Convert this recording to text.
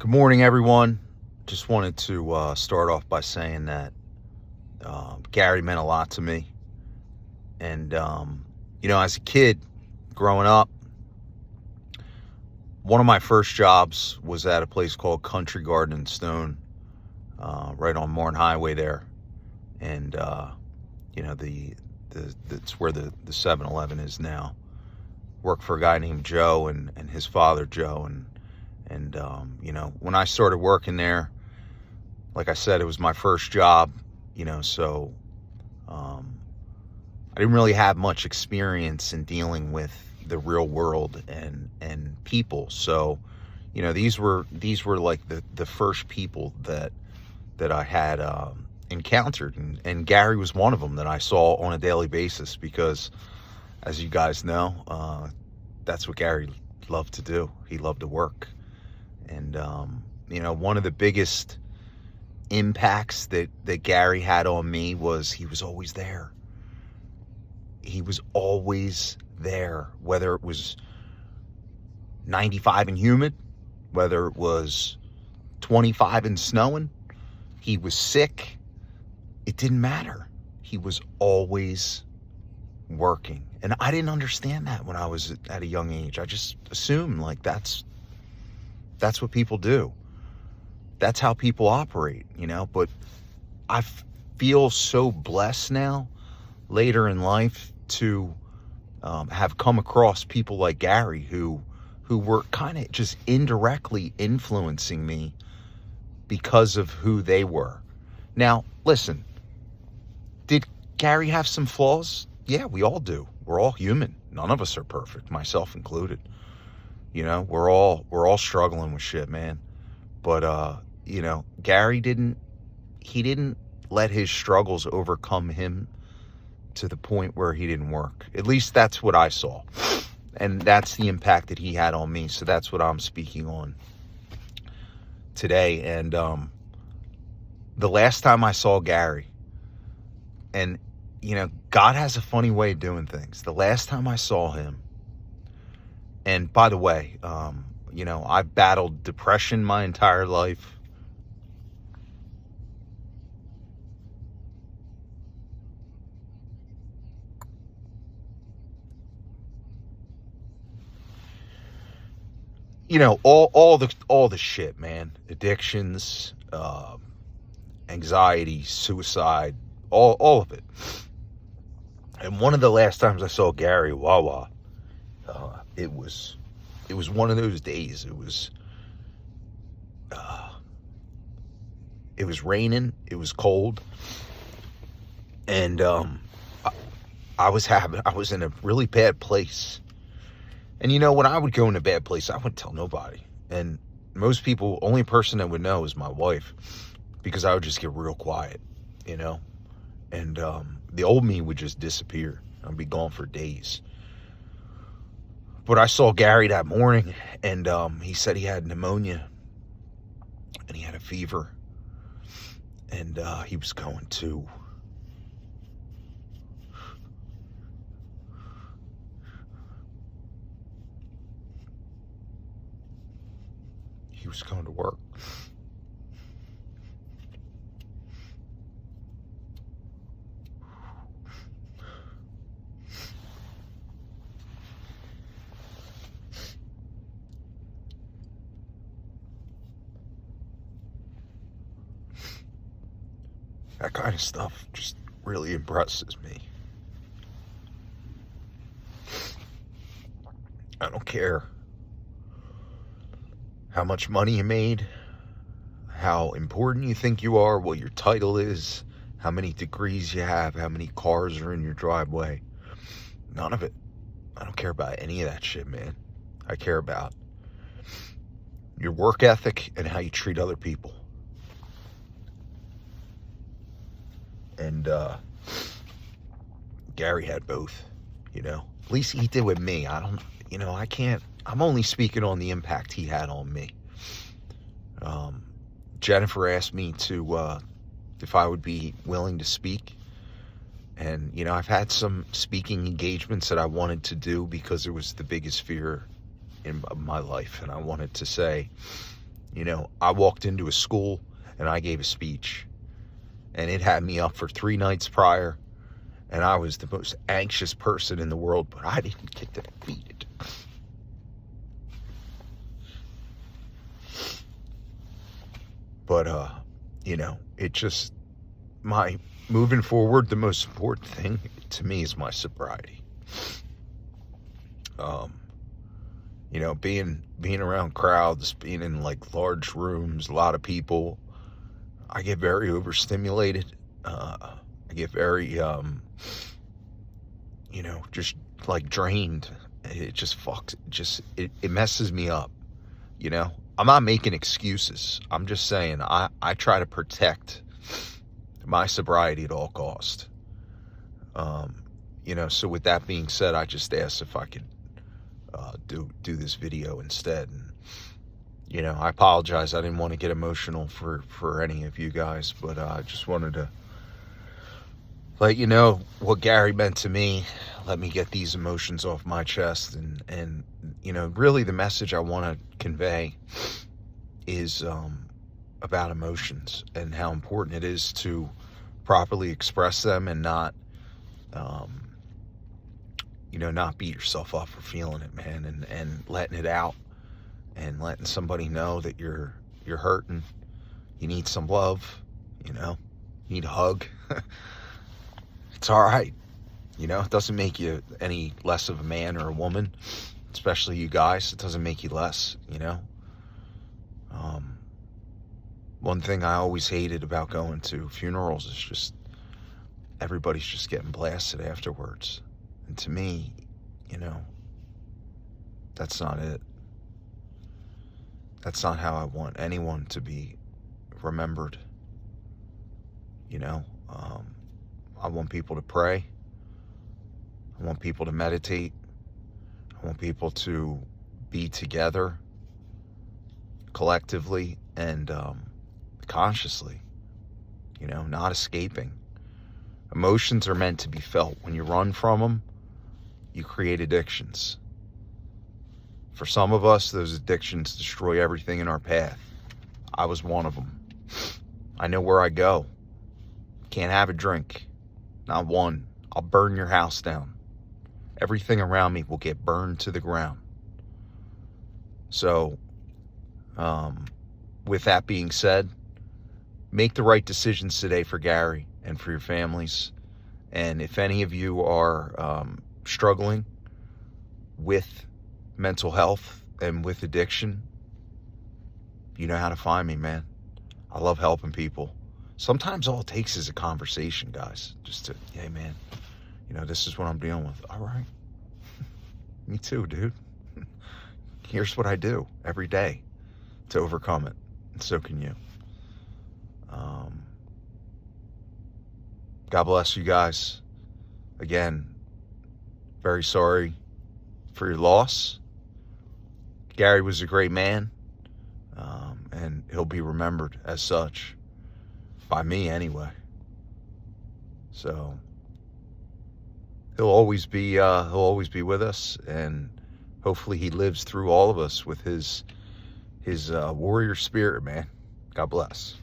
Good morning, everyone. Just wanted to start off by saying that Gary meant a lot to me. And, as a kid growing up, one of my first jobs was at a place called Country Garden and Stone, right on Morn Highway there. And, that's where the 7-Eleven is now. Worked for a guy named Joe and his father, Joe. And when I started working there, like I said, it was my first job, so I didn't really have much experience in dealing with the real world and people. So, these were like the first people that I had encountered, and Gary was one of them that I saw on a daily basis because, as you guys know, that's what Gary loved to do. He loved to work. And, one of the biggest impacts that Gary had on me was he was always there. He was always there, whether it was 95 and humid, whether it was 25 and snowing, he was sick. It didn't matter. He was always working. And I didn't understand that when I was at a young age. I just assumed like that's what people do. That's how people operate, but I feel so blessed now later in life to have come across people like Gary who were kind of just indirectly influencing me because of who they were. Now, listen, did Gary have some flaws? Yeah, we all do. We're all human. None of us are perfect, myself included. We're all struggling with shit, man. But Gary didn't let his struggles overcome him to the point where he didn't work. At least that's what I saw. And that's the impact that he had on me. So that's what I'm speaking on today. And the last time I saw Gary, and God has a funny way of doing things. The last time I saw him, and by the way, I've battled depression my entire life. All the shit, man. Addictions, anxiety, suicide, all of it. And one of the last times I saw Gary Wawa, it was one of those days. It was raining. It was cold, and I was in a really bad place. And when I would go in a bad place, I wouldn't tell nobody. And most people, only person that would know is my wife, because I would just get real quiet, And the old me would just disappear. I'd be gone for days. But I saw Gary that morning, and he said he had pneumonia, and he had a fever, and he was going to work. That kind of stuff just really impresses me. I don't care how much money you made, how important you think you are, what your title is, how many degrees you have, how many cars are in your driveway. None of it. I don't care about any of that shit, man. I care about your work ethic and how you treat other people. And Gary had both, At least he did with me. I can't. I'm only speaking on the impact he had on me. Jennifer asked me if I would be willing to speak. And, I've had some speaking engagements that I wanted to do because it was the biggest fear in my life. And I wanted to say, You know, I walked into a school and I gave a speech, and it had me up for 3 nights prior, and I was the most anxious person in the world, but I didn't get defeated. But, you know, it just, moving forward, the most important thing to me is my sobriety. You know, being around crowds, being in like large rooms, a lot of people, I get very overstimulated. I get very, you know, just like drained. It just fucks, it messes me up, you know? I'm not making excuses. I'm just saying I try to protect my sobriety at all cost. You know, so with that being said, I just asked if I could do this video instead. And, you know, I apologize. I didn't want to get emotional for any of you guys, but I just wanted to let you know what Gary meant to me. Let me get these emotions off my chest. And you know, really the message I want to convey is about emotions and how important it is to properly express them and not, you know, not beat yourself up for feeling it, man, and letting it out and letting somebody know that you're hurting. You need some love, you know, you need a hug. It's all right. You know, it doesn't make you any less of a man or a woman, especially you guys. It doesn't make you less, you know. One thing I always hated about going to funerals is just everybody's just getting blasted afterwards. And to me, you know, that's not it. That's not how I want anyone to be remembered. You know, I want people to pray. I want people to meditate. I want people to be together collectively and consciously, you know, not escaping. Emotions are meant to be felt. When you run from them, you create addictions. For some of us, those addictions destroy everything in our path. I was one of them. I know where I go. Can't have a drink. Not one. I'll burn your house down. Everything around me will get burned to the ground. So, with that being said, make the right decisions today for Gary and for your families. And if any of you are struggling with mental health and with addiction, you know how to find me, man. I love helping people. Sometimes all it takes is a conversation, guys. Just to, hey, man, you know, this is what I'm dealing with. All right. Me too, dude. Here's what I do every day to overcome it. And so can you. God bless you guys. Again, very sorry for your loss. Gary was a great man, and he'll be remembered as such by me anyway. So he'll always be with us, and hopefully he lives through all of us with his warrior spirit, man. God bless.